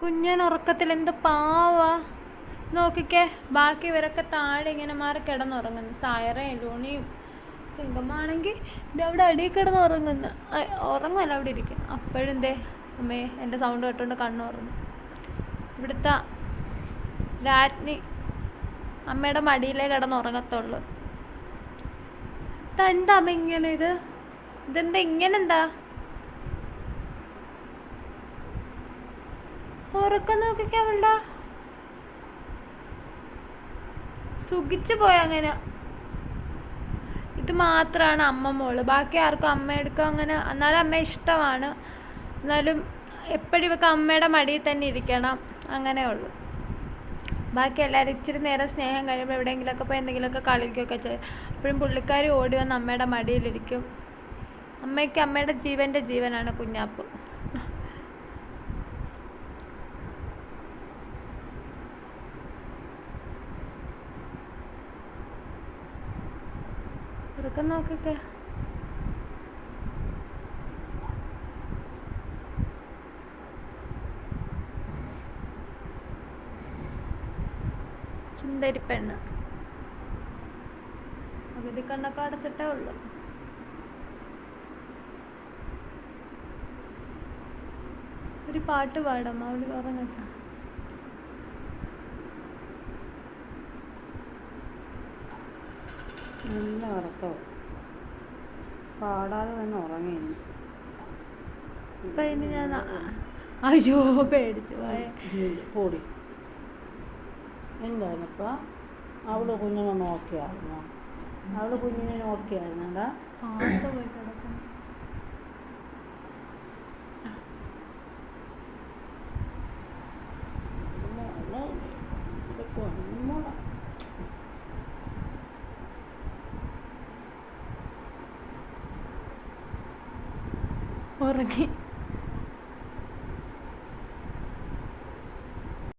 കുഞ്ഞൻ ഉറക്കത്തിൽ എന്ത് പാവാ നോക്കിക്കേ. ബാക്കി ഇവരൊക്കെ താഴെ ഇങ്ങനെ മാറി കിടന്നുറങ്ങുന്നു. സായറയും ലൂണിയും സിംഗമാണെങ്കിൽ ഇത് അവിടെ അടിയിൽ കിടന്ന് ഉറങ്ങുന്നു. ഉറങ്ങുമല്ല അവിടെ ഇരിക്കുന്നു. അപ്പോഴെന്തേ അമ്മേ എൻ്റെ സൗണ്ട് കേട്ടോണ്ട് കണ്ണുറങ്ങുന്നു. ഇവിടുത്തെ രാജ്ഞി അമ്മയുടെ മടിയിലേ കിടന്നുറങ്ങത്തുള്ളു. എന്താ അമ്മ ഇങ്ങനെ ഇതെന്താ ഇങ്ങനെന്താ ഉറക്കം നോക്കിക്കാ അവളുടെ സുഖിച്ചു പോയ അങ്ങനെ. ഇത് മാത്രമാണ് അമ്മ മോള്. ബാക്കി ആർക്കും അമ്മ എടുക്കുക അങ്ങനെ. എന്നാലും അമ്മ ഇഷ്ടമാണ്. എന്നാലും എപ്പോഴും ഇവർക്ക് അമ്മയുടെ മടിയിൽ തന്നെ ഇരിക്കണം. അങ്ങനെ ഉള്ളു. ബാക്കി എല്ലാവരും ഇച്ചിരി നേരം സ്നേഹം കഴിയുമ്പോൾ എവിടെയെങ്കിലുമൊക്കെ പോയി എന്തെങ്കിലുമൊക്കെ കളിക്കുകയൊക്കെ ചെയ്യും. അപ്പോഴും പുള്ളിക്കാരി ഓടി വന്ന് അമ്മയുടെ മടിയിലിരിക്കും. അമ്മയ്ക്ക് അമ്മയുടെ ജീവൻ്റെ ജീവനാണ് കുഞ്ഞാപ്പ്. ഉറക്കം നോക്കിക്കേ. സുന്ദരി പെണ്ണ്. പകുതി കണ്ണൊക്കെ അടച്ചിട്ടേ ഉള്ളു. ഒരു പാട്ട് പാടാം അവള് പറഞ്ഞിട്ട്. നല്ല ഉറക്കവും പാടാതെ തന്നെ ഉറങ്ങി. ഇപ്പൊ ഇനി ഞാൻ അയ്യോ പേടിച്ചു കൂടി എന്തായിരുന്നപ്പാ അവള് കുഞ്ഞിനെ നോക്കിയായിരുന്നു. അവള് കുഞ്ഞിനെ നോക്കിയായിരുന്നടാ. പോയി കിടക്കുന്നു. ഉറങ്ങി.